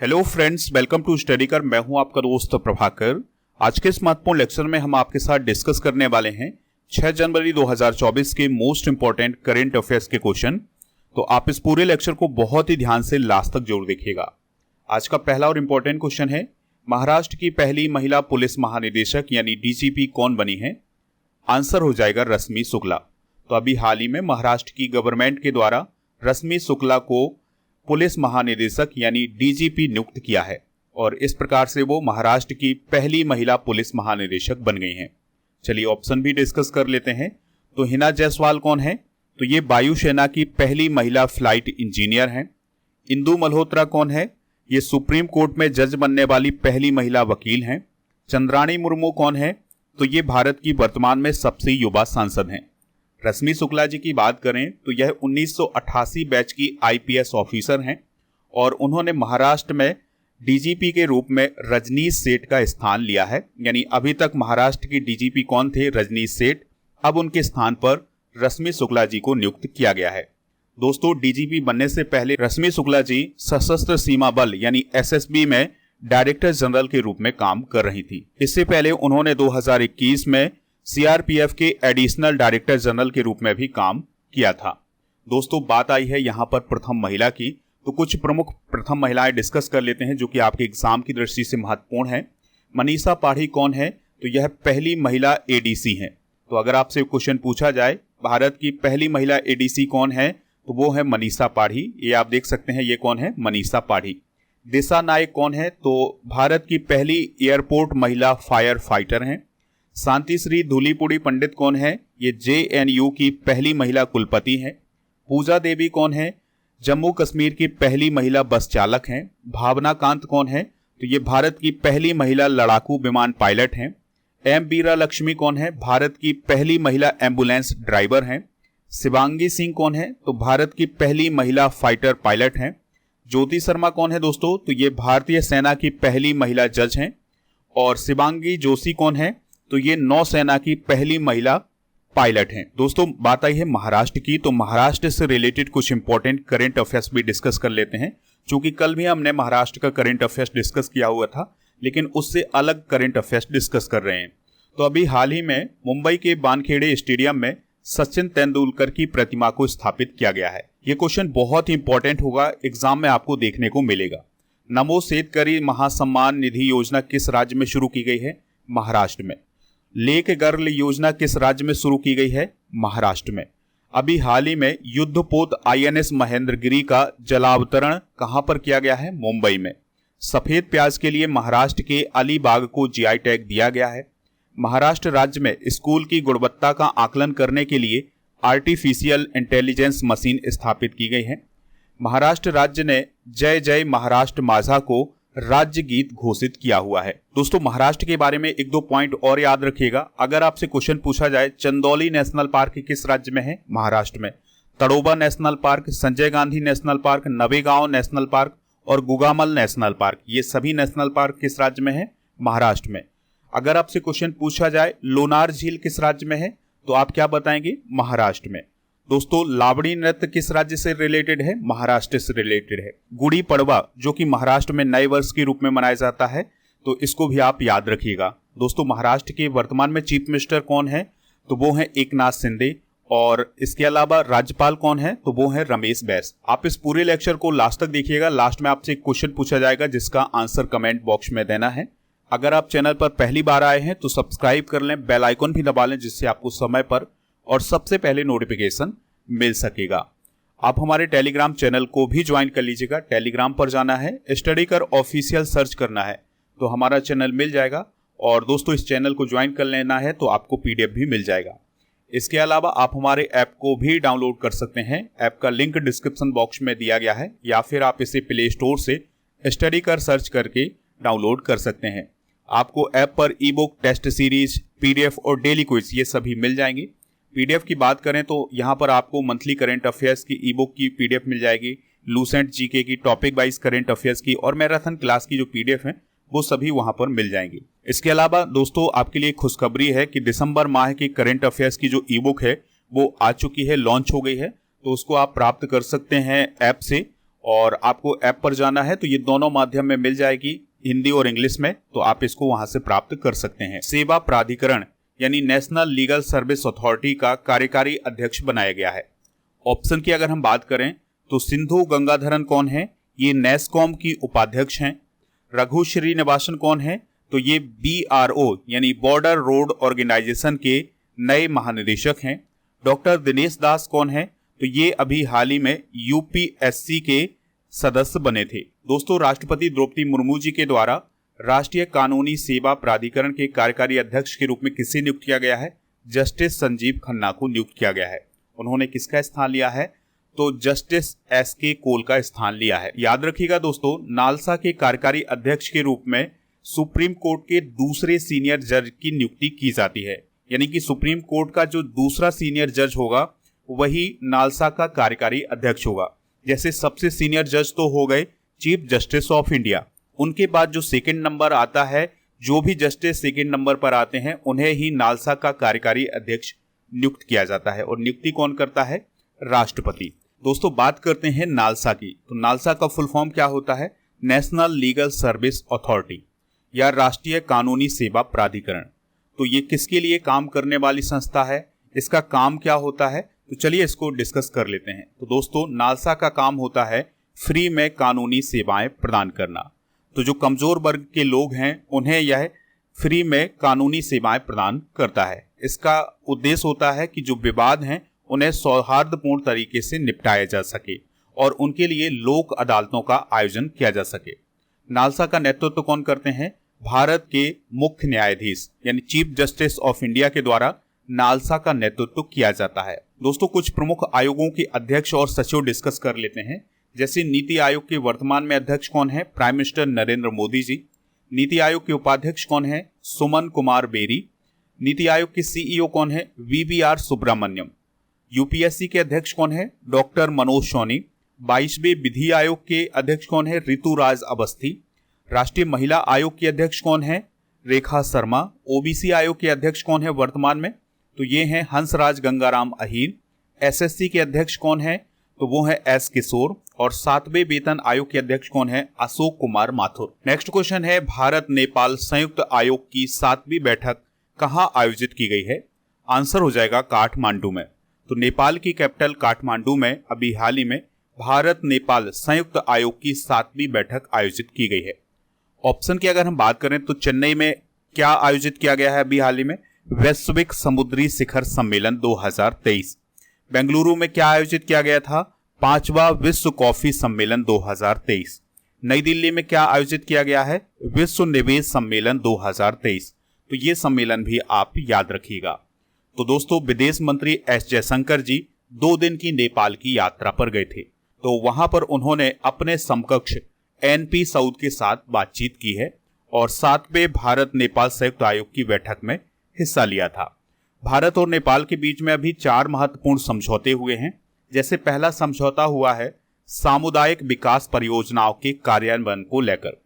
Hello friends, welcome to study कर। मैं हूं आपका दोस्त प्रभाकर। आज के इस महत्वपूर्ण लेक्चर में हम आपके साथ डिस्कस करने वाले हैं 6 जनवरी 2024 के मोस्ट इंपॉर्टेंट करंट अफेयर्स के क्वेश्चन। तो आप इस पूरे लेक्चर को बहुत ही ध्यान से लास्ट तक जरूर देखिएगा। आज का पहला और इंपॉर्टेंट क्वेश्चन है, महाराष्ट्र की पहली महिला पुलिस महानिदेशक यानी डीजीपी कौन बनी है? आंसर हो जाएगा रश्मि शुक्ला। तो अभी हाल ही में महाराष्ट्र की गवर्नमेंट के द्वारा रश्मि शुक्ला को पुलिस महानिदेशक यानी डीजीपी नियुक्त किया है और इस प्रकार से वो महाराष्ट्र की पहली महिला पुलिस महानिदेशक बन गई हैं। चलिए ऑप्शन भी डिस्कस कर लेते हैं। तो हिना जायसवाल कौन है? तो ये वायुसेना की पहली महिला फ्लाइट इंजीनियर हैं। इंदु मल्होत्रा कौन है? ये सुप्रीम कोर्ट में जज बनने वाली पहली महिला वकील हैं। चंद्राणी मुर्मू कौन है? तो ये भारत की वर्तमान में सबसे युवा सांसद हैं। रश्मि शुक्ला जी की बात करें तो यह 1988 बैच की आईपीएस ऑफिसर हैं और उन्होंने महाराष्ट्र में डीजीपी के रूप में रजनीश सेठ का स्थान लिया है। यानी अभी तक महाराष्ट्र की डीजीपी कौन थे? रजनीश सेठ। अब उनके स्थान पर रश्मि शुक्ला जी को नियुक्त किया गया है। दोस्तों, डीजीपी बनने से पहले रश्मि शुक्ला जी सशस्त्र सीमा बल यानी एसएसबी में डायरेक्टर जनरल के रूप में काम कर रही थी। इससे पहले उन्होंने 2021 में सीआरपीएफ के एडिशनल डायरेक्टर जनरल के रूप में भी काम किया था। दोस्तों, बात आई है यहाँ पर प्रथम महिला की, तो कुछ प्रमुख प्रथम महिलाएं डिस्कस कर लेते हैं जो कि आपके एग्जाम की दृष्टि से महत्वपूर्ण है। मनीषा पाढ़ी कौन है? तो यह पहली महिला एडीसी है। तो अगर आपसे क्वेश्चन पूछा जाए भारत की पहली महिला एडीसी कौन है, तो वो है मनीषा पाढ़ी। ये आप देख सकते हैं, ये कौन है? मनीषा पाढ़ी। दिशा नायक कौन है? तो भारत की पहली एयरपोर्ट महिला फायर फाइटर हैं। शांति श्री धूलीपुड़ी पंडित कौन है? ये जेएनयू की पहली महिला कुलपति हैं। पूजा देवी कौन है? जम्मू कश्मीर की पहली महिला बस चालक हैं। भावना कांत कौन है? तो ये भारत की पहली महिला लड़ाकू विमान पायलट हैं। एम बीरा लक्ष्मी कौन है? भारत की पहली महिला एम्बुलेंस ड्राइवर हैं। शिवांगी सिंह कौन है? तो भारत की पहली महिला फाइटर पायलट हैं। ज्योति शर्मा कौन है दोस्तों? तो ये भारतीय सेना की पहली महिला जज हैं। और शिवांगी जोशी कौन है? तो ये नौसेना की पहली महिला पायलट हैं। दोस्तों, बात आई है महाराष्ट्र की, तो महाराष्ट्र से रिलेटेड कुछ इंपॉर्टेंट करंट अफेयर्स भी डिस्कस कर लेते हैं। क्योंकि कल भी हमने महाराष्ट्र का करंट अफेयर्स डिस्कस किया हुआ था, लेकिन उससे अलग करंट अफेयर्स डिस्कस कर रहे हैं। तो अभी हाल ही में मुंबई के वानखेड़े स्टेडियम में सचिन तेंदुलकर की प्रतिमा को स्थापित किया गया है। ये क्वेश्चन बहुत ही इंपॉर्टेंट होगा, एग्जाम में आपको देखने को मिलेगा। नमो शेतकरी महासम्मान निधि योजना किस राज्य में शुरू की गई है? महाराष्ट्र में। लेक गर्ल योजना किस राज्य में शुरू की गई है? महाराष्ट्र में। अभी हाल ही में युद्धपोत आईएनएस महेंद्रगिरी का जलावतरण कहां पर किया गया है? मुंबई में। सफेद प्याज के लिए महाराष्ट्र के अलीबाग को जीआई टैग दिया गया है। महाराष्ट्र राज्य में स्कूल की गुणवत्ता का आकलन करने के लिए आर्टिफिशियल इंटेलिजेंस मशीन स्थापित की गई है। महाराष्ट्र राज्य ने जय जय महाराष्ट्र माझा को राज्य गीत घोषित किया हुआ है। दोस्तों, महाराष्ट्र के बारे में एक दो पॉइंट और याद रखिएगा। अगर आपसे क्वेश्चन पूछा जाए चंदौली नेशनल पार्क किस राज्य में है? महाराष्ट्र में। Tadoba national park, Sanjay Gandhi national park, Navegaon national park और गुगामल नेशनल पार्क, ये सभी नेशनल पार्क किस राज्य में है? महाराष्ट्र में। अगर आपसे क्वेश्चन पूछा जाए लोनार झील किस राज्य में है, तो आप क्या बताएंगे? महाराष्ट्र में। दोस्तों, लावड़ी नृत्य किस राज्य से रिलेटेड है? महाराष्ट्र से रिलेटेड है। गुड़ी पड़वा जो कि महाराष्ट्र में नए वर्ष के रूप में मनाया जाता है, तो इसको भी आप याद रखिएगा। दोस्तों, महाराष्ट्र के वर्तमान में चीफ मिनिस्टर कौन है? तो वो है एकनाथ शिंदे। और इसके अलावा राज्यपाल कौन है? तो वो है रमेश बैस। आप इस पूरे लेक्चर को लास्ट तक देखिएगा। लास्ट में आपसे एक क्वेश्चन पूछा जाएगा जिसका आंसर कमेंट बॉक्स में देना है। अगर आप चैनल पर पहली बार आए हैं तो सब्सक्राइब कर लें, बेल आइकन भी दबा लें, जिससे आपको समय पर और सबसे पहले नोटिफिकेशन मिल सकेगा। आप हमारे टेलीग्राम चैनल को भी ज्वाइन कर लीजिएगा। टेलीग्राम पर जाना है, स्टडी कर ऑफिशियल सर्च करना है तो हमारा चैनल मिल जाएगा। और दोस्तों, इस चैनल को ज्वाइन कर लेना है तो आपको पीडीएफ भी मिल जाएगा। इसके अलावा आप हमारे ऐप को भी डाउनलोड कर सकते हैं। ऐप का लिंक डिस्क्रिप्शन बॉक्स में दिया गया है, या फिर आप इसे प्ले स्टोर से स्टडी कर सर्च करके डाउनलोड कर सकते हैं। आपको ऐप पर e book, test series, PDF और डेली क्विज ये सभी मिल जाएंगे। पीडीएफ की बात करें तो यहाँ पर आपको मंथली करंट अफेयर्स की ई बुक की पीडीएफ मिल जाएगी, लूसेंट जीके की, टॉपिक वाइज करंट अफेयर्स की और मैराथन क्लास की जो पीडीएफ है वो सभी वहां पर मिल जाएंगी। इसके अलावा दोस्तों, आपके लिए खुशखबरी है कि दिसंबर माह की करंट अफेयर्स की जो ई बुक है वो आ चुकी है, लॉन्च हो गई है। तो उसको आप प्राप्त कर सकते हैं ऐप से। और आपको ऐप पर जाना है तो ये दोनों माध्यम में मिल जाएगी, हिंदी और इंग्लिश में, तो आप इसको वहां से प्राप्त कर सकते हैं। सेवा प्राधिकरण यानी नेशनल लीगल सर्विस अथॉरिटी का कार्यकारी अध्यक्ष बनाया गया है। ऑप्शन की अगर हम बात करें तो सिंधु गंगाधरन कौन है, ये नेस्कॉम की उपाध्यक्ष हैं। रघु श्रीनिवासन कौन है, तो ये BRO यानी बॉर्डर रोड ऑर्गेनाइजेशन के नए महानिदेशक हैं। डॉक्टर दिनेश दास कौन है, तो ये अभी हाल ही में UPSC के सदस्य बने थे। दोस्तों, राष्ट्रपति द्रौपदी मुर्मू जी के द्वारा राष्ट्रीय कानूनी सेवा प्राधिकरण के कार्यकारी अध्यक्ष के रूप में किसे नियुक्त किया गया है, जस्टिस संजीव खन्ना को नियुक्त किया गया है। उन्होंने किसका स्थान लिया है, तो जस्टिस SK कोल का स्थान लिया है। याद रखिएगा दोस्तों, नालसा के कार्यकारी अध्यक्ष के रूप में सुप्रीम कोर्ट के दूसरे सीनियर जज की नियुक्ति की जाती है, यानी कि सुप्रीम कोर्ट का जो दूसरा सीनियर जज होगा वही नालसा का कार्यकारी अध्यक्ष होगा। जैसे सबसे सीनियर जज तो हो गए चीफ जस्टिस ऑफ इंडिया, उनके बाद जो सेकंड नंबर आता है, जो भी जस्टिस सेकंड नंबर पर आते हैं उन्हें ही नालसा का कार्यकारी अध्यक्ष नियुक्त किया जाता है। और नियुक्ति कौन करता है, राष्ट्रपति। दोस्तों, बात करते हैं नालसा की, तो नालसा का फुल फॉर्म क्या होता है, नेशनल लीगल सर्विस अथॉरिटी या राष्ट्रीय कानूनी सेवा प्राधिकरण। तो ये किसके लिए काम करने वाली संस्था है, इसका काम क्या होता है, तो चलिए इसको डिस्कस कर लेते हैं। तो दोस्तों, नालसा का काम होता है फ्री में कानूनी सेवाएं प्रदान करना। तो जो कमजोर वर्ग के लोग हैं उन्हें यह फ्री में कानूनी सेवाएं प्रदान करता है। इसका उद्देश्य होता है कि जो विवाद हैं उन्हें सौहार्दपूर्ण तरीके से निपटाया जा सके और उनके लिए लोक अदालतों का आयोजन किया जा सके। नालसा का नेतृत्व कौन करते हैं, भारत के मुख्य न्यायाधीश यानी चीफ जस्टिस ऑफ इंडिया के द्वारा नालसा का नेतृत्व किया जाता है। दोस्तों, कुछ प्रमुख आयोगों के अध्यक्ष और सचिव डिस्कस कर लेते हैं। जैसे नीति आयोग के वर्तमान में अध्यक्ष कौन है, प्राइम मिनिस्टर नरेंद्र मोदी जी। नीति आयोग के उपाध्यक्ष कौन है, सुमन कुमार बेरी। नीति आयोग के CEO कौन है, VVR सुब्रमण्यम। UPSC के अध्यक्ष कौन है, डॉक्टर मनोज सोनी। 22वें विधि आयोग के अध्यक्ष कौन है, ऋतुराज अवस्थी। राष्ट्रीय महिला आयोग के अध्यक्ष कौन है, रेखा शर्मा। OBC आयोग के अध्यक्ष कौन है वर्तमान में, तो ये हैं हंसराज गंगाराम अहीर। SSC के अध्यक्ष कौन है, तो वो है S किशोर। और 7वें वेतन आयोग के अध्यक्ष कौन है, अशोक कुमार माथुर। नेक्स्ट क्वेश्चन है, भारत नेपाल संयुक्त आयोग की 7वीं बैठक कहां आयोजित की गई है, आंसर हो जाएगा काठमांडू में। तो नेपाल की कैपिटल काठमांडू में अभी हाल ही में भारत नेपाल संयुक्त आयोग की 7वीं बैठक आयोजित की गई है। ऑप्शन की अगर हम बात करें तो चेन्नई में क्या आयोजित किया गया है अभी हाल ही में, वैश्विक समुद्री शिखर सम्मेलन 2023। बेंगलुरु में क्या आयोजित किया गया था, 5वां विश्व कॉफी सम्मेलन 2023। नई दिल्ली में क्या आयोजित किया गया है, विश्व निवेश सम्मेलन 2023। तो ये सम्मेलन भी आप याद रखिएगा। तो दोस्तों, विदेश मंत्री S जयशंकर जी 2 दिन की नेपाल की यात्रा पर गए थे, तो वहां पर उन्होंने अपने समकक्ष NP साउद के साथ बातचीत की है और 7वें भारत नेपाल संयुक्त आयोग की बैठक में हिस्सा लिया था। भारत और नेपाल के बीच में अभी 4 महत्वपूर्ण समझौते हुए हैं। जैसे पहला समझौता हुआ है सामुदायिक विकास परियोजनाओं के कार्यान्वयन को लेकर।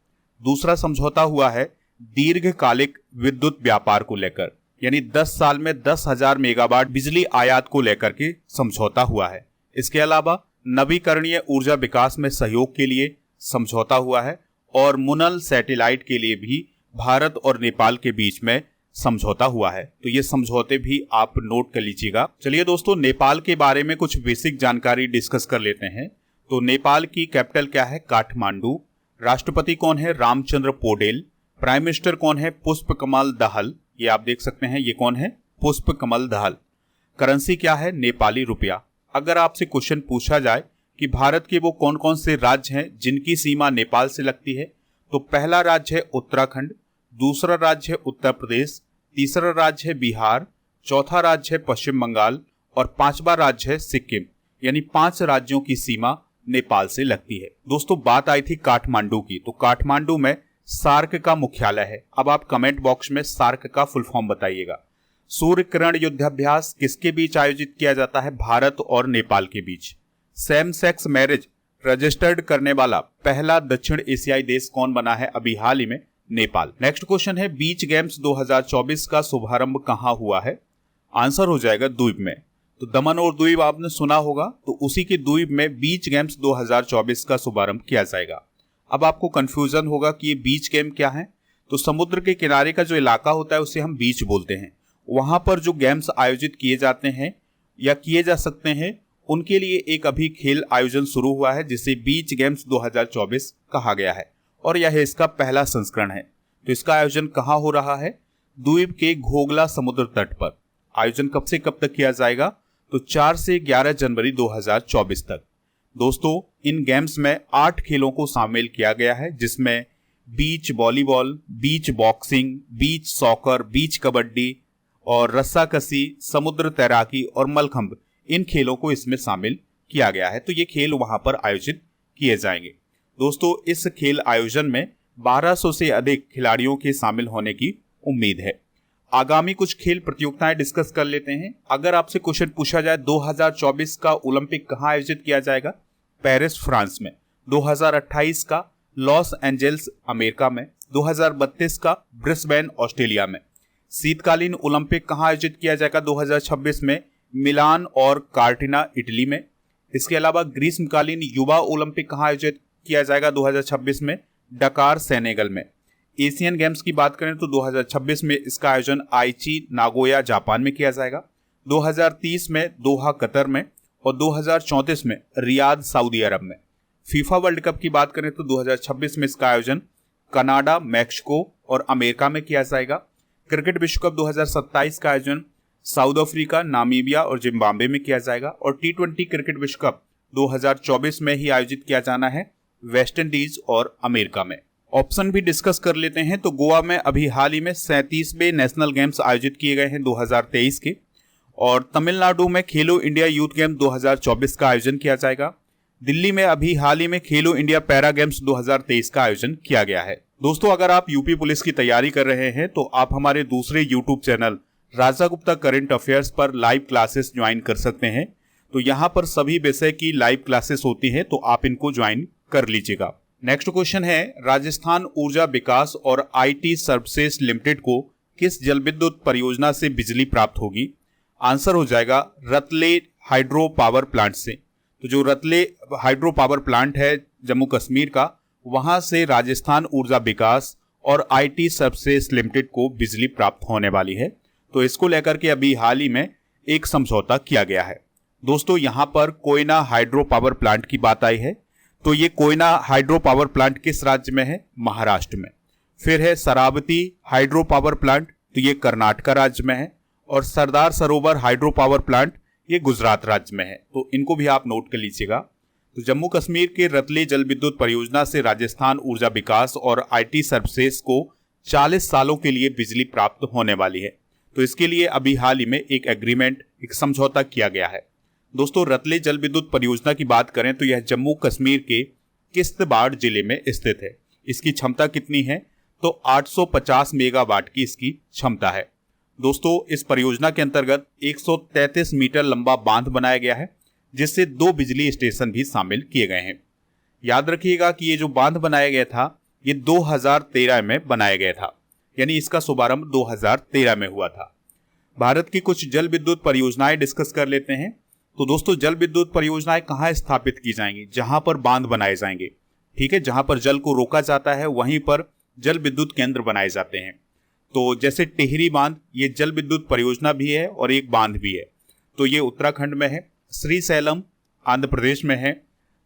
दूसरा समझौता हुआ है दीर्घकालिक विद्युत व्यापार को लेकर, यानी 10 साल में 10,000 मेगावाट बिजली आयात को लेकर के समझौता हुआ है। इसके अलावा नवीकरणीय ऊर्जा विकास में सहयोग के लिए समझौता हुआ है और मुनल सैटेलाइट के लिए भी भारत और नेपाल के बीच में समझौता हुआ है। तो ये समझौते भी आप नोट कर लीजिएगा। चलिए दोस्तों, नेपाल के बारे में कुछ बेसिक जानकारी डिस्कस कर लेते हैं। तो नेपाल की कैपिटल क्या है, काठमांडू। राष्ट्रपति कौन है, रामचंद्र पौडेल। प्राइम मिनिस्टर कौन है, पुष्प कमल दहल। ये आप देख सकते हैं, ये कौन है, पुष्प कमल दहल। करेंसी क्या है, नेपाली रुपया। अगर आपसे क्वेश्चन पूछा जाए कि भारत के वो कौन कौन से राज्य हैं जिनकी सीमा नेपाल से लगती है, तो पहला राज्य है उत्तराखंड, दूसरा राज्य है उत्तर प्रदेश, तीसरा राज्य है बिहार, चौथा राज्य है पश्चिम बंगाल और 5वां राज्य है सिक्किम। यानी 5 राज्यों की सीमा नेपाल से लगती है। दोस्तों, बात आई थी काठमांडू की, तो काठमांडू में सार्क का मुख्यालय है। अब आप कमेंट बॉक्स में सार्क का फुल फॉर्म बताइएगा। सूर्य किरण युद्धाभ्यास किसके बीच आयोजित किया जाता है, भारत और नेपाल के बीच। सेम सेक्स मैरिज रजिस्टर्ड करने वाला पहला दक्षिण एशियाई देश कौन बना है अभी हाल ही में, नेपाल। नेक्स्ट क्वेश्चन है, बीच गेम्स 2024 का शुभारंभ कहां हुआ है, आंसर हो जाएगा द्वीप में। तो दमन और द्वीप आपने सुना होगा, तो उसी के द्वीप में बीच गेम्स 2024 का शुभारंभ किया जाएगा। अब आपको कंफ्यूजन होगा कि ये बीच गेम क्या है। तो समुद्र के किनारे का जो इलाका होता है उसे हम बीच बोलते हैं। वहां पर जो गेम्स आयोजित किए जाते हैं या किए जा सकते हैं, उनके लिए एक अभी खेल आयोजन शुरू हुआ है जिसे बीच गेम्स 2024 कहा गया है और यह इसका पहला संस्करण है। तो इसका आयोजन कहाँ हो रहा है? द्वीप के घोगला समुद्र तट पर। आयोजन कब से कब तक किया जाएगा? तो 4 से 11 जनवरी 2024 तक। दोस्तों, इन गेम्स में 8 खेलों को शामिल किया गया है, जिसमें बीच वॉलीबॉल, बीच बॉक्सिंग, बीच सॉकर, बीच कबड्डी और रस्साकसी, समुद्र तैराकी और मलखंभ, इन खेलों को इसमें शामिल किया गया है। तो ये खेल वहां पर आयोजित किए जाएंगे। दोस्तों, इस खेल आयोजन में 1200 से अधिक खिलाड़ियों के शामिल होने की उम्मीद है। आगामी कुछ खेल प्रतियोगिताएं डिस्कस कर लेते हैं। अगर आपसे क्वेश्चन पूछा जाए 2024 का ओलंपिक कहां आयोजित किया जाएगा? पेरिस, फ्रांस में। 2028 का लॉस एंजल्स, अमेरिका में। 2032 का ब्रिस्बेन, ऑस्ट्रेलिया में। शीतकालीन ओलंपिक कहां आयोजित किया जाएगा 2026 में? मिलान और कार्टिना, इटली में। इसके अलावा ग्रीष्मकालीन युवा ओलंपिक कहां आयोजित किया जाएगा 2026 में? डकार, सेनेगल में। एशियन गेम्स की बात करें तो 2026 में इसका आयोजन आइची, नागोया, जापान में किया जाएगा। 2030 में दोहा, कतर में। और 2034 में रियाद, सऊदी अरब में। फीफा वर्ल्ड कप की बात करें तो 2026 में इसका आयोजन कनाडा, मैक्सिको और अमेरिका में किया जाएगा। क्रिकेट विश्व कप 2027 का आयोजन साउथ अफ्रीका, नामीबिया और जिम्बाब्वे में किया जाएगा। और T20 क्रिकेट विश्व कप 2024 में ही आयोजित किया जाना है वेस्ट इंडीज और अमेरिका में। ऑप्शन भी डिस्कस कर लेते हैं। तो गोवा में अभी हाल ही में 37वें नेशनल गेम्स आयोजित किए गए हैं 2023 के। और तमिलनाडु में खेलो इंडिया यूथ गेम 2024 का आयोजन किया जाएगा। दिल्ली में अभी हाल ही में खेलो इंडिया पैरा गेम्स 2023 का आयोजन किया गया है। दोस्तों, अगर आप यूपी पुलिस की तैयारी कर रहे हैं तो आप हमारे दूसरे यूट्यूब चैनल राजा गुप्ता करंट अफेयर्स पर लाइव क्लासेस ज्वाइन कर सकते हैं। तो यहाँ पर सभी विषय की लाइव क्लासेस होती हैं, तो आप इनको ज्वाइन कर लीजिएगा। नेक्स्ट क्वेश्चन है, राजस्थान ऊर्जा विकास और IT सर्विसेज लिमिटेड को किस जल विद्युत परियोजना से बिजली प्राप्त होगी? आंसर हो जाएगा रतले हाइड्रो पावर प्लांट से। तो जो रतले हाइड्रो पावर प्लांट है जम्मू कश्मीर का, वहां से राजस्थान ऊर्जा विकास और IT सर्विसेज लिमिटेड को बिजली प्राप्त होने वाली है। तो इसको लेकर के अभी हाल ही में एक समझौता किया गया है। दोस्तों, यहां पर कोयना हाइड्रो पावर प्लांट की बात आई है। तो ये कोयना हाइड्रो पावर प्लांट किस राज्य में है? महाराष्ट्र में। फिर है शरावती हाइड्रो पावर प्लांट, तो ये कर्नाटक राज्य में है। और Sardar Sarovar hydro power plant ये गुजरात राज्य में है। तो इनको भी आप नोट कर लीजिएगा। तो जम्मू कश्मीर के रतले जल विद्युत परियोजना से राजस्थान ऊर्जा विकास और IT सर्विसेज को 40 सालों के लिए बिजली प्राप्त होने वाली है। तो इसके लिए अभी हाल ही में एक एग्रीमेंट, एक समझौता किया गया है। दोस्तों, रतले जल विद्युत परियोजना की बात करें तो यह जम्मू कश्मीर के किश्तवाड़ जिले में स्थित है। इसकी क्षमता कितनी है? तो 850 मेगावाट की इसकी क्षमता है। दोस्तों, इस परियोजना के अंतर्गत 133 मीटर लंबा बांध बनाया गया है, जिससे 2 बिजली स्टेशन भी शामिल किए गए हैं। याद रखिएगा कि ये जो बांध बनाया गया था, ये 2013 में बनाया गया था, यानी इसका शुभारंभ 2013 में हुआ था। भारत की कुछ जल विद्युत परियोजनाएं डिस्कस कर लेते हैं। तो दोस्तों, जल विद्युत परियोजनाएं कहाँ स्थापित की जाएंगी? जहां पर बांध बनाए जाएंगे, ठीक है, जहां पर जल को रोका जाता है वहीं पर जल विद्युत केंद्र बनाए जाते हैं। तो जैसे टिहरी बांध, ये जल विद्युत परियोजना भी है और एक बांध भी है। तो ये उत्तराखंड में है। श्रीशैलम आंध्र प्रदेश में है।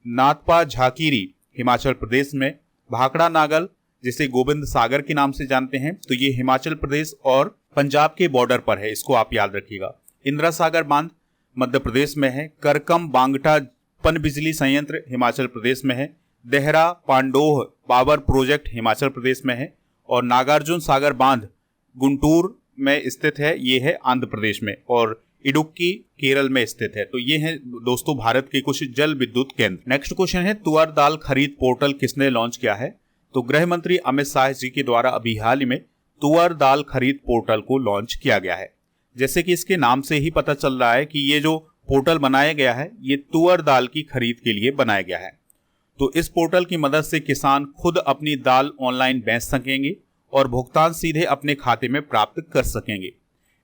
नाथपा झाकीरी हिमाचल प्रदेश में। भाखड़ा नागल, जिसे गोविंद सागर के नाम से जानते हैं, तो ये हिमाचल प्रदेश और पंजाब के बॉर्डर पर है, इसको आप याद रखिएगा। इंदिरा सागर बांध मध्य प्रदेश में है। करकम बांगटा पन बिजली संयंत्र हिमाचल प्रदेश में है। देहरा पांडोह पावर प्रोजेक्ट हिमाचल प्रदेश में है। और नागार्जुन सागर बांध गुंटूर में स्थित है, ये है आंध्र प्रदेश में। और इडुक्की केरल में स्थित है। तो ये है दोस्तों भारत के कुछ जल विद्युत केंद्र। नेक्स्ट क्वेश्चन है, तुअर दाल खरीद पोर्टल किसने लॉन्च किया है? तो गृह मंत्री अमित शाह जी के द्वारा अभी हाल ही में तुअर दाल खरीद पोर्टल को लॉन्च किया गया है। जैसे कि इसके नाम से ही पता चल रहा है कि ये जो पोर्टल बनाया गया है, ये तुअर दाल की खरीद के लिए बनाया गया है। तो इस पोर्टल की मदद से किसान खुद अपनी दाल ऑनलाइन बेच सकेंगे और भुगतान सीधे अपने खाते में प्राप्त कर सकेंगे।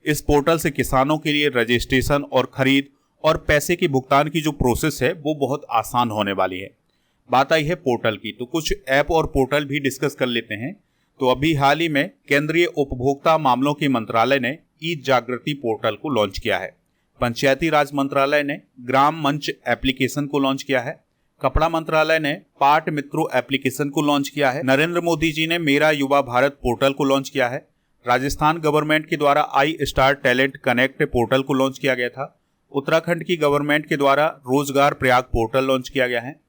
इस पोर्टल से किसानों के लिए रजिस्ट्रेशन और खरीद और पैसे के भुगतान की जो प्रोसेस है वो बहुत आसान होने वाली है। बात आई है पोर्टल की, तो कुछ ऐप और पोर्टल भी डिस्कस कर लेते हैं। तो अभी हाल ही में केंद्रीय उपभोक्ता मामलों के मंत्रालय ने ई जागृति पोर्टल को लॉन्च किया है। पंचायती राज मंत्रालय ने ग्राम मंच एप्लीकेशन को लॉन्च किया है। कपड़ा मंत्रालय ने पाट मित्रों एप्लीकेशन को लॉन्च किया है। नरेंद्र मोदी जी ने मेरा युवा भारत पोर्टल को लॉन्च किया है। राजस्थान गवर्नमेंट के द्वारा आई स्टार टैलेंट कनेक्ट पोर्टल को लॉन्च किया गया था। उत्तराखंड की गवर्नमेंट के द्वारा रोजगार प्रयाग पोर्टल लॉन्च किया गया है।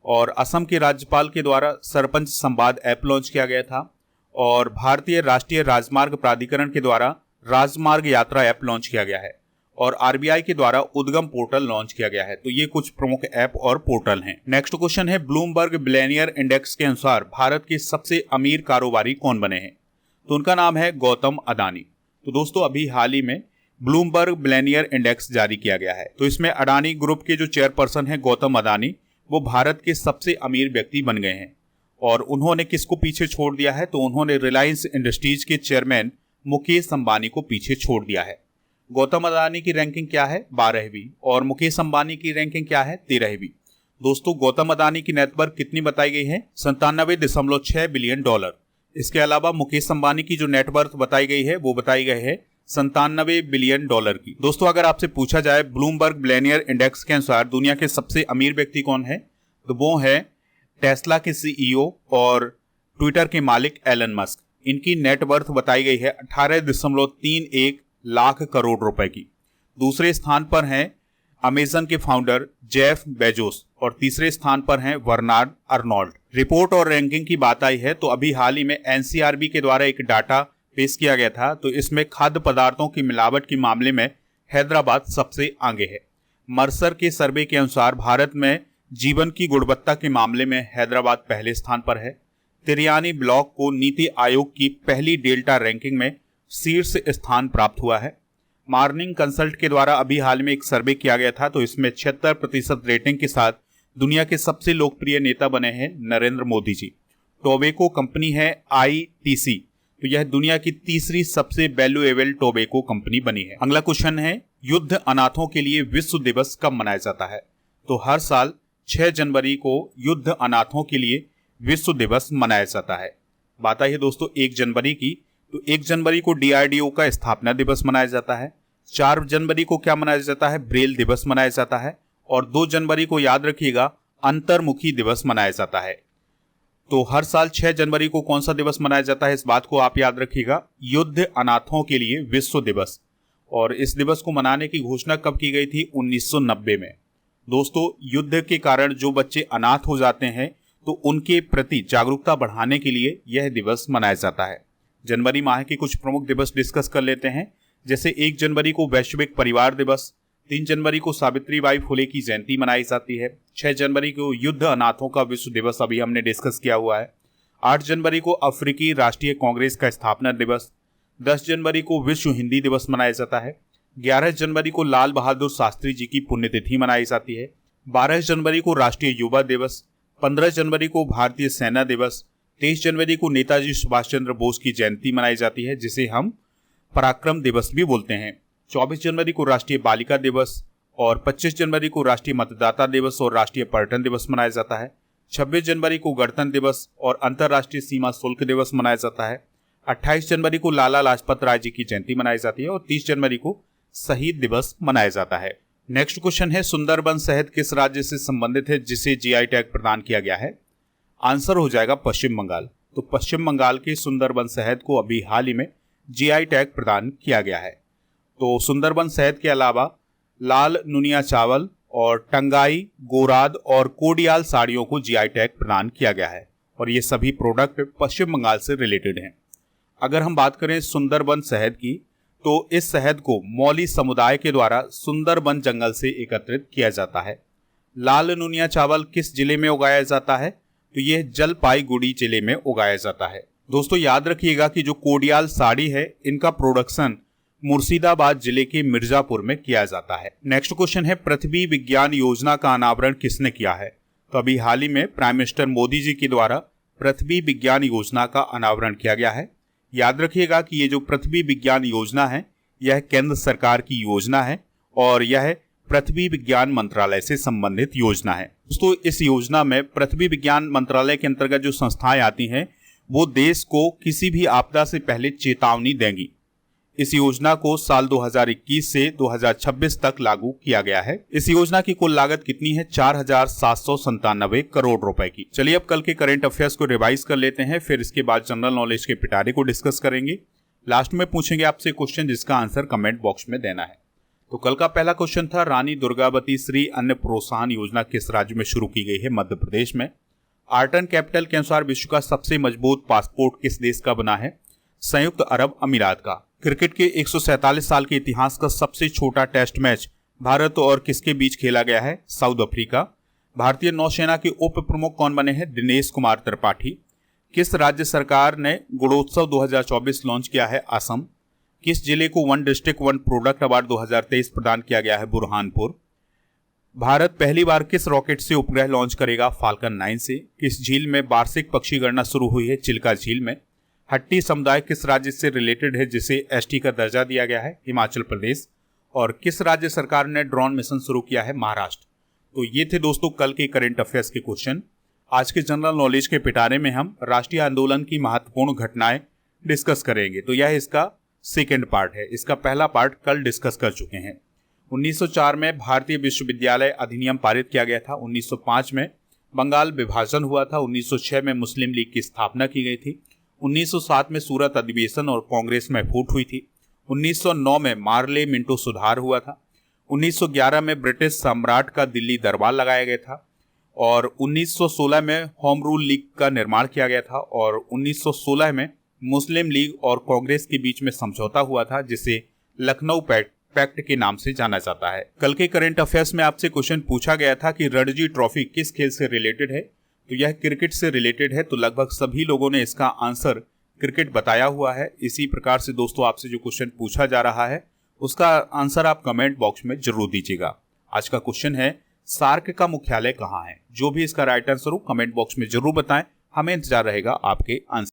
और असम के राज्यपाल के द्वारा सरपंच संवाद ऐप लॉन्च किया गया था। और भारतीय राष्ट्रीय राजमार्ग प्राधिकरण के द्वारा राजमार्ग यात्रा ऐप लॉन्च किया गया है। और आरबीआई के द्वारा उद्गम पोर्टल लॉन्च किया गया है। तो ये कुछ प्रमुख ऐप और पोर्टल हैं। नेक्स्ट क्वेश्चन है, ब्लूमबर्ग बिलियनियर इंडेक्स के अनुसार भारत के सबसे अमीर कारोबारी कौन बने हैं? तो उनका नाम है गौतम अडानी। तो दोस्तों अभी हाल ही में ब्लूमबर्ग बिलियनियर इंडेक्स जारी किया गया है। तो इसमें अडानी ग्रुप के जो चेयरपर्सन है गौतम अडानी, वो भारत के सबसे अमीर व्यक्ति बन गए हैं। और उन्होंने किसको पीछे छोड़ दिया है? तो उन्होंने रिलायंस इंडस्ट्रीज के चेयरमैन मुकेश अंबानी को पीछे छोड़ दिया है। गौतम अडानी की रैंकिंग क्या है? 12वीं। और मुकेश अंबानी की रैंकिंग क्या है? 13वीं। दोस्तों गौतम अडानी की नेटवर्थ कितनी बताई गई है? 97.6 बिलियन डॉलर। इसके अलावा मुकेश अंबानी की जो नेटवर्थ बताई गई है वो बताई गई है 97 बिलियन डॉलर की। दोस्तों अगर आपसे पूछा जाए ब्लूमबर्ग बिलियनियर इंडेक्स के अनुसार दुनिया के सबसे अमीर व्यक्ति कौन है, तो वो है टेस्ला के सीईओ और ट्विटर के मालिक एलन मस्क। इनकी नेटवर्थ बताई गई है 18.31 लाख करोड़ रुपए की। दूसरे स्थान पर हैं अमेजन के फाउंडर जेफ बेजोस और तीसरे स्थान पर हैं बर्नार्ड अर्नोल्ड। रिपोर्ट और रैंकिंग की बात आई है तो अभी हाल ही में एनसीआरबी के द्वारा एक डाटा पेश किया गया था। तो इसमें खाद्य पदार्थों की मिलावट के मामले में हैदराबाद सबसे आगे है। मर्सर के सर्वे के अनुसार भारत में जीवन की गुणवत्ता के मामले में हैदराबाद पहले स्थान पर है। तिरयानी ब्लॉक को नीति आयोग की पहली डेल्टा रैंकिंग में शीर्ष स्थान प्राप्त हुआ है। मॉर्निंग कंसल्ट के द्वारा अभी हाल में एक सर्वे किया गया था तो इसमें 76% रेटिंग के साथ दुनिया के सबसे लोकप्रिय नेता बने हैं नरेंद्र मोदी जी। टोबैको कंपनी है आईटीसी, तो यह दुनिया की तीसरी सबसे वैल्यूएबल टोबैको कंपनी बनी है। अगला क्वेश्चन है, युद्ध अनाथों के लिए विश्व दिवस कब मनाया जाता है? तो हर साल 6 जनवरी को युद्ध अनाथों के लिए विश्व दिवस मनाया जाता है। बात आई है दोस्तों 1 जनवरी की, तो 1 जनवरी को डीआरडीओ का स्थापना दिवस मनाया जाता है। 4 जनवरी को क्या मनाया जाता है? ब्रेल दिवस मनाया जाता है। और 2 जनवरी को याद रखिएगा अंतर्मुखी दिवस मनाया जाता है। तो हर साल 6 जनवरी को कौन सा दिवस मनाया जाता है, इस बात को आप याद रखिएगा, युद्ध अनाथों के लिए विश्व दिवस। और इस दिवस को मनाने की घोषणा कब की गई थी? 1990 में। दोस्तों युद्ध के कारण जो बच्चे अनाथ हो जाते हैं तो उनके प्रति जागरूकता बढ़ाने के लिए यह दिवस मनाया जाता है। जनवरी माह के कुछ प्रमुख दिवस डिस्कस कर लेते हैं, जैसे 1 जनवरी को वैश्विक परिवार दिवस, 3 जनवरी को सावित्रीबाई फुले की जयंती मनाई जाती है, 6 जनवरी को युद्ध अनाथों का विश्व दिवस अभी हमने डिस्कस किया हुआ है, 8 जनवरी को अफ्रीकी राष्ट्रीय कांग्रेस का स्थापना दिवस, 10 जनवरी को विश्व हिंदी दिवस मनाया जाता है, 11 जनवरी को लाल बहादुर शास्त्री जी की पुण्यतिथि मनाई जाती है, 12 जनवरी को राष्ट्रीय युवा दिवस, 15 जनवरी को भारतीय सेना दिवस, 23 जनवरी को नेताजी सुभाष चंद्र बोस की जयंती मनाई जाती है जिसे हम पराक्रम दिवस भी बोलते हैं, 24 जनवरी को राष्ट्रीय बालिका दिवस और 25 जनवरी को राष्ट्रीय मतदाता दिवस और राष्ट्रीय पर्यटन दिवस मनाया जाता है, 26 जनवरी को गणतंत्र दिवस और अंतर्राष्ट्रीय सीमा शुल्क दिवस मनाया जाता है, 28 जनवरी को लाला लाजपत राय जी की जयंती मनाई जाती है और 30 जनवरी को शहीद दिवस मनाया जाता है। नेक्स्ट क्वेश्चन है, सुंदरबन शहद किस राज्य से संबंधित है जिसे जीआई टैग प्रदान किया गया है? आंसर हो जाएगा पश्चिम बंगाल। तो पश्चिम बंगाल के सुंदरबन शहद को अभी हाल ही में जीआई टैग प्रदान किया गया है। तो सुंदरबन शहद के अलावा लाल नुनिया चावल और टंगाई, गोराद और कोडियाल साड़ियों को जीआई टैग प्रदान किया गया है और ये सभी प्रोडक्ट पश्चिम बंगाल से रिलेटेड हैं। अगर हम बात करें सुंदरबन शहद की, तो इस शहद को मौली समुदाय के द्वारा सुंदरबन जंगल से एकत्रित किया जाता है। लाल नुनिया चावल किस जिले में उगाया जाता है? तो यह जलपाईगुड़ी जिले में उगाया जाता है। दोस्तों याद रखिएगा कि जो कोडियाल साड़ी है इनका प्रोडक्शन मुर्शिदाबाद जिले के मिर्जापुर में किया जाता है। नेक्स्ट क्वेश्चन है, पृथ्वी विज्ञान योजना का अनावरण किसने किया है? तो अभी हाल ही में प्राइम मिनिस्टर मोदी जी के द्वारा पृथ्वी विज्ञान योजना का अनावरण किया गया है। याद रखिएगा कि ये जो पृथ्वी विज्ञान योजना है यह केंद्र सरकार की योजना है और यह पृथ्वी विज्ञान मंत्रालय से संबंधित योजना है। दोस्तों, इस योजना में पृथ्वी विज्ञान मंत्रालय के अंतर्गत जो संस्थाएं आती हैं वो देश को किसी भी आपदा से पहले चेतावनी देंगी। इस योजना को साल 2021 से 2026 तक लागू किया गया है। इस योजना की कुल लागत कितनी है? 4,797 करोड़ रुपए की। चलिए अब कल के करंट अफेयर्स को रिवाइज कर लेते हैं, फिर इसके बाद जनरल नॉलेज के पिटारे को डिस्कस करेंगे। लास्ट में पूछेंगे आपसे क्वेश्चन जिसका आंसर कमेंट बॉक्स में देना है। तो कल का पहला क्वेश्चन था, रानी दुर्गावती श्री अन्न प्रोत्साहन योजना किस राज्य में शुरू की गई है? मध्य प्रदेश में। आर्टन कैपिटल के अनुसार विश्व का सबसे मजबूत पासपोर्ट किस देश का बना है? संयुक्त अरब अमीरात का। क्रिकेट के 147 साल के इतिहास का सबसे छोटा टेस्ट मैच भारत और किसके बीच खेला गया है? South Africa. भारतीय नौसेना के उप प्रमुख कौन बने हैं? दिनेश कुमार त्रिपाठी। किस राज्य सरकार ने गुणोत्सव 2024 लॉन्च किया है? असम। किस जिले को one district one product award 2023 प्रदान किया गया है? बुरहानपुर। भारत पहली बार किस रॉकेट से उपग्रह लॉन्च करेगा? फाल्कन 9 से। किस झील में वार्षिक पक्षी गणना शुरू हुई है? चिल्का झील में। हट्टी समुदाय किस राज्य से रिलेटेड है जिसे एसटी का दर्जा दिया गया है? हिमाचल प्रदेश। और किस राज्य सरकार ने ड्रोन मिशन शुरू किया है? महाराष्ट्र। तो ये थे दोस्तों कल के करंट अफेयर्स के क्वेश्चन। आज के जनरल नॉलेज के पिटारे में हम राष्ट्रीय आंदोलन की महत्वपूर्ण घटनाएं डिस्कस करेंगे। तो यह इसका सेकेंड पार्ट है। इसका पहला पार्ट कल डिस्कस कर चुके हैं। 1904 में भारतीय विश्वविद्यालय अधिनियम पारित किया गया था। 1905 में बंगाल विभाजन हुआ था। 1906 में मुस्लिम लीग की स्थापना की गई थी। 1907 में सूरत अधिवेशन और कांग्रेस में फूट हुई थी। 1909 में मार्ले मिंटो सुधार हुआ था। 1911 में ब्रिटिश सम्राट का दिल्ली दरबार लगाया गया था और 1916 में होम रूल लीग का निर्माण किया गया था और 1916 में मुस्लिम लीग और कांग्रेस के बीच में समझौता हुआ था जिसे लखनऊ पैक्ट के नाम से जाना जाता है। कल के करंट अफेयर्स में आपसे क्वेश्चन पूछा गया था कि रणजी ट्रॉफी किस खेल से रिलेटेड है? तो यह क्रिकेट से रिलेटेड है। तो लगभग सभी लोगों ने इसका आंसर क्रिकेट बताया हुआ है। इसी प्रकार से दोस्तों आपसे जो क्वेश्चन पूछा जा रहा है उसका आंसर आप कमेंट बॉक्स में जरूर दीजिएगा। आज का क्वेश्चन है, सार्क का मुख्यालय कहाँ है? जो भी इसका राइट आंसर हो कमेंट बॉक्स में जरूर बताएं। हमें इंतजार रहेगा आपके आंसर।